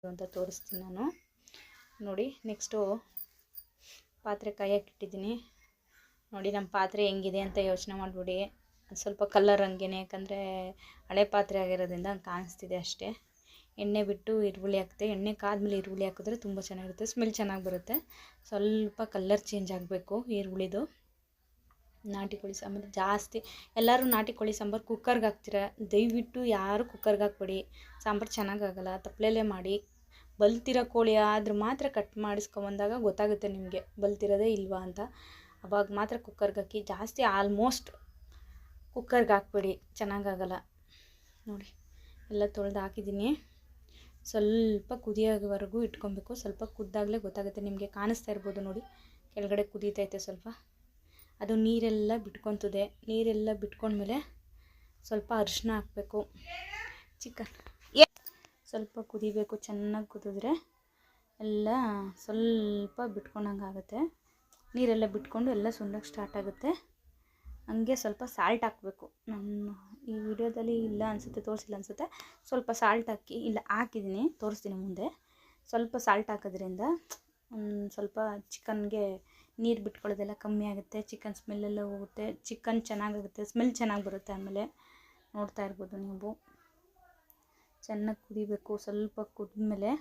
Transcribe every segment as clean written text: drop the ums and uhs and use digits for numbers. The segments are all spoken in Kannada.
ಅಂತ ತೋರಿಸ್ತೀನಿ ನಾನು ನೋಡಿ. ನೆಕ್ಸ್ಟು ಪಾತ್ರೆ ಕಾಯಕ್ಕೆ ಇಟ್ಟಿದ್ದೀನಿ ನೋಡಿ. ನಮ್ಮ ಪಾತ್ರೆ ಹೆಂಗಿದೆ ಅಂತ ಯೋಚನೆ ಮಾಡಿಬಿಡಿ. ಸ್ವಲ್ಪ ಕಲರ್ ಹಂಗೇನೆ, ಯಾಕಂದರೆ ಹಳೆ ಪಾತ್ರೆ ಆಗಿರೋದ್ರಿಂದ ಹಂಗೆ ಕಾಣಿಸ್ತಿದೆ ಅಷ್ಟೇ. ಎಣ್ಣೆ ಬಿಟ್ಟು ಈರುಳ್ಳಿ ಹಾಕ್ತೆ. ಎಣ್ಣೆ ಕಾದ್ಮೇಲೆ ಈರುಳ್ಳಿ ಹಾಕಿದ್ರೆ ತುಂಬ ಚೆನ್ನಾಗಿರುತ್ತೆ, ಸ್ಮೆಲ್ ಚೆನ್ನಾಗಿ ಬರುತ್ತೆ. ಸ್ವಲ್ಪ ಕಲರ್ ಚೇಂಜ್ ಆಗಬೇಕು ಈರುಳ್ಳಿದು. ನಾಟಿ ಕೋಳಿ ಸಾಂಬಾರು ಜಾಸ್ತಿ ಎಲ್ಲರೂ ನಾಟಿ ಕೋಳಿ ಸಾಂಬಾರು ಕುಕ್ಕರ್ಗೆ ಹಾಕ್ತೀರ. ದಯವಿಟ್ಟು ಯಾರು ಕುಕ್ಕರ್ಗೆ ಹಾಕ್ಬೇಡಿ, ಸಾಂಬಾರು ಚೆನ್ನಾಗಾಗಲ್ಲ. ತಪ್ಪಲೆಲ್ಲೇ ಮಾಡಿ. ಬಲ್ತಿರೋ ಕೋಳಿ ಆದ್ರೆ ಮಾತ್ರ ಕಟ್ ಮಾಡಿಸ್ಕೊಂಬಂದಾಗ ಗೊತ್ತಾಗುತ್ತೆ ನಿಮಗೆ ಬಲ್ತಿರೋದೇ ಇಲ್ವಾ ಅಂತ. ಅವಾಗ ಮಾತ್ರ ಕುಕ್ಕರ್ಗೆ ಹಾಕಿ. ಜಾಸ್ತಿ ಆಲ್ಮೋಸ್ಟ್ ಕುಕ್ಕರ್ಗೆ ಹಾಕ್ಬೇಡಿ, ಚೆನ್ನಾಗಾಗಲ್ಲ ನೋಡಿ. ಎಲ್ಲ ತೊಳೆದು ಹಾಕಿದ್ದೀನಿ. ಸ್ವಲ್ಪ ಕುದಿಯೋವರೆಗೂ ಇಟ್ಕೊಬೇಕು. ಸ್ವಲ್ಪ ಕುದ್ದಾಗಲೇ ಗೊತ್ತಾಗುತ್ತೆ ನಿಮಗೆ, ಕಾಣಿಸ್ತಾ ಇರ್ಬೋದು ನೋಡಿ, ಕೆಳಗಡೆ ಕುದೀತೈತೆ ಸ್ವಲ್ಪ. ಅದು ನೀರೆಲ್ಲ ಬಿಟ್ಕೊತದೆ. ನೀರೆಲ್ಲ ಬಿಟ್ಕೊಂಡ್ಮೇಲೆ ಸ್ವಲ್ಪ ಅರಿಶಿನ ಹಾಕಬೇಕು. ಚಿಕನ್ ಸ್ವಲ್ಪ ಕುದಿಬೇಕು, ಚೆನ್ನಾಗಿ ಕುದಿದ್ರೆ ಎಲ್ಲ ಸ್ವಲ್ಪ ಬಿಟ್ಕೊಂಡಂಗೆ ಆಗುತ್ತೆ. ನೀರೆಲ್ಲ ಬಿಟ್ಕೊಂಡು ಎಲ್ಲ ಸುಂಡೋಕ್ಕೆ ಸ್ಟಾರ್ಟ್ ಆಗುತ್ತೆ. ಹಂಗೆ ಸ್ವಲ್ಪ ಸಾಲ್ಟ್ ಹಾಕಬೇಕು. ನಾನು ಈ ವಿಡಿಯೋದಲ್ಲಿ ಇಲ್ಲ ಅನಿಸುತ್ತೆ, ತೋರಿಸಿಲ್ಲ ಅನಿಸುತ್ತೆ. ಸ್ವಲ್ಪ ಸಾಲ್ಟ್ ಹಾಕಿ, ಇಲ್ಲ ಹಾಕಿದ್ದೀನಿ, ತೋರಿಸ್ತೀನಿ ಮುಂದೆ. ಸ್ವಲ್ಪ ಸಾಲ್ಟ್ ಹಾಕೋದ್ರಿಂದ ಸ್ವಲ್ಪ ಚಿಕನ್ಗೆ ನೀರು ಬಿಟ್ಕೊಳ್ಳೋದೆಲ್ಲ ಕಮ್ಮಿ ಆಗುತ್ತೆ. ಚಿಕನ್ ಸ್ಮೆಲ್ಲೆಲ್ಲ ಹೋಗುತ್ತೆ, ಚಿಕನ್ ಚೆನ್ನಾಗಾಗುತ್ತೆ, ಸ್ಮೆಲ್ ಚೆನ್ನಾಗಿ ಬರುತ್ತೆ. ಆಮೇಲೆ ನೋಡ್ತಾ ಇರ್ಬೋದು ನೀವು, ಚೆನ್ನಾಗಿ ಕುದಿಬೇಕು. ಸ್ವಲ್ಪ ಕುದಿದ್ಮೇಲೆ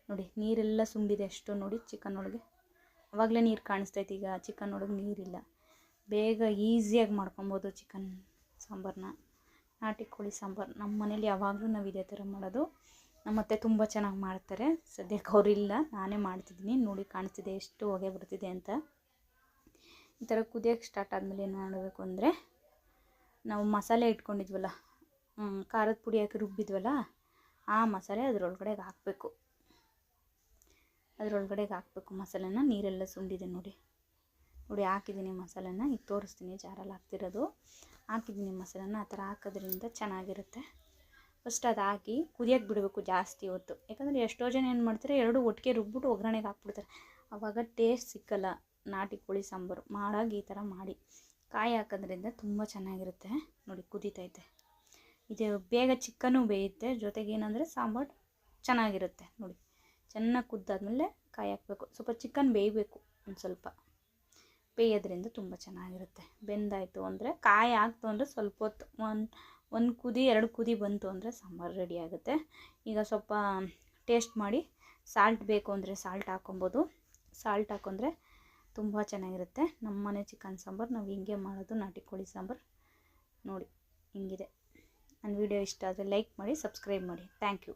ನೋಡಿ ನೀರೆಲ್ಲ ಸುಂಡಿದೆ ಅಷ್ಟು ನೋಡಿ ಚಿಕನ್ ಒಳಗೆ. ಆವಾಗಲೇ ನೀರು ಕಾಣಿಸ್ತೈತೆ. ಈಗ ಚಿಕನ್ ಒಳಗೆ ನೀರಿಲ್ಲ. ಬೇಗ ಈಸಿಯಾಗಿ ಮಾಡ್ಕೊಬೋದು ಚಿಕನ್ ಸಾಂಬಾರನ್ನ. ನಾಟಿ ಕೋಳಿ ಸಾಂಬಾರು ನಮ್ಮ ಮನೇಲಿ ಯಾವಾಗಲೂ ನಾವು ಇದೇ ಥರ ಮಾಡೋದು. ನಮ್ಮ ಅತ್ತೆ ತುಂಬ ಚೆನ್ನಾಗಿ ಮಾಡ್ತಾರೆ. ಸದ್ಯಕ್ಕೆ ಅವರಿಲ್ಲ, ನಾನೇ ಮಾಡ್ತಿದ್ದೀನಿ ನೋಡಿ. ಕಾಣಿಸ್ತಿದೆ ಎಷ್ಟು ಹೊಗೆ ಬರ್ತಿದೆ ಅಂತ. ಈ ಥರ ಕುದಿಯೋಕ್ಕೆ ಸ್ಟಾರ್ಟ್ ಆದಮೇಲೆ ಏನು ಮಾಡಬೇಕು ಅಂದರೆ, ನಾವು ಮಸಾಲೆ ಇಟ್ಕೊಂಡಿದ್ವಲ್ಲ, ಖಾರದ ಪುಡಿ ಹಾಕಿ ರುಬ್ಬಿದ್ವಲ್ಲ, ಆ ಮಸಾಲೆ ಅದರೊಳಗಡೆಗೆ ಹಾಕಬೇಕು. ಅದರೊಳಗಡೆಗೆ ಹಾಕಬೇಕು ಮಸಾಲೆನ. ನೀರೆಲ್ಲ ಸುಂಡಿದೆ ನೋಡಿ. ನೋಡಿ ಹಾಕಿದ್ದೀನಿ ಮಸಾಲೆನ. ಈಗ ತೋರಿಸ್ತೀನಿ ಜಾರಲ್ಲಿ ಹಾಕ್ತಿರೋದು. ಹಾಕಿದ್ದೀನಿ ಮಸಾಲೆನ. ಆ ಥರ ಹಾಕೋದ್ರಿಂದ ಚೆನ್ನಾಗಿರುತ್ತೆ. ಫಸ್ಟ್ ಅದು ಹಾಕಿ ಕುದಿಯೋಕ್ಕೆ ಬಿಡಬೇಕು ಜಾಸ್ತಿ ಹೊತ್ತು. ಯಾಕಂದರೆ ಎಷ್ಟೋ ಜನ ಏನು ಮಾಡ್ತಾರೆ, ಎರಡು ಒಟ್ಟಿಗೆ ರುಬ್ಬಿಟ್ಟು ಒಗ್ಗರಣೆಗೆ ಹಾಕ್ಬಿಡ್ತಾರೆ. ಆವಾಗ ಟೇಸ್ಟ್ ಸಿಕ್ಕಲ್ಲ ನಾಟಿ ಕೋಳಿ ಸಾಂಬಾರು. ಮಾಡಾಗ ಈ ಥರ ಮಾಡಿ. ಕಾಯಿ ಹಾಕೋದ್ರಿಂದ ತುಂಬ ಚೆನ್ನಾಗಿರುತ್ತೆ ನೋಡಿ. ಕುದೀತೈತೆ. ಇದು ಬೇಗ ಚಿಕನ್ನು ಬೇಯುತ್ತೆ, ಜೊತೆಗೆ ಏನಂದರೆ ಸಾಂಬಾರು ಚೆನ್ನಾಗಿರುತ್ತೆ ನೋಡಿ. ಚೆನ್ನಾಗಿ ಕುದ್ದಾದ್ಮೇಲೆ ಕಾಯಿ ಹಾಕಬೇಕು. ಸ್ವಲ್ಪ ಚಿಕನ್ ಬೇಯಬೇಕು, ಒಂದು ಸ್ವಲ್ಪ ಬೇಯೋದ್ರಿಂದ ತುಂಬ ಚೆನ್ನಾಗಿರುತ್ತೆ. ಬೆಂದಾಯಿತು ಅಂದರೆ, ಕಾಯಿ ಹಾಕ್ತು ಅಂದರೆ ಸ್ವಲ್ಪ ಹೊತ್ತು, ಒಂದು ಕುದಿ 2 ಕುದಿ ಬಂತು ಅಂದರೆ ಸಾಂಬಾರು ರೆಡಿ ಆಗುತ್ತೆ. ಈಗ ಸ್ವಲ್ಪ ಟೇಸ್ಟ್ ಮಾಡಿ, ಸಾಲ್ಟ್ ಬೇಕು ಅಂದರೆ ಸಾಲ್ಟ್ ಹಾಕೊಬೋದು. ಸಾಲ್ಟ್ ಹಾಕೊಂಡ್ರೆ ತುಂಬ ಚೆನ್ನಾಗಿರುತ್ತೆ. ನಮ್ಮ ಮನೆ ಚಿಕನ್ ಸಾಂಬಾರು ನಾವು ಹಿಂಗೆ ಮಾಡೋದು. ನಾಟಿ ಕೋಳಿ ಸಾಂಬಾರು ನೋಡಿ ಹಿಂಗಿದೆ. ನನ್ನ ವಿಡಿಯೋ ಇಷ್ಟ ಆದರೆ ಲೈಕ್ ಮಾಡಿ, ಸಬ್ಸ್ಕ್ರೈಬ್ ಮಾಡಿ. Thank you.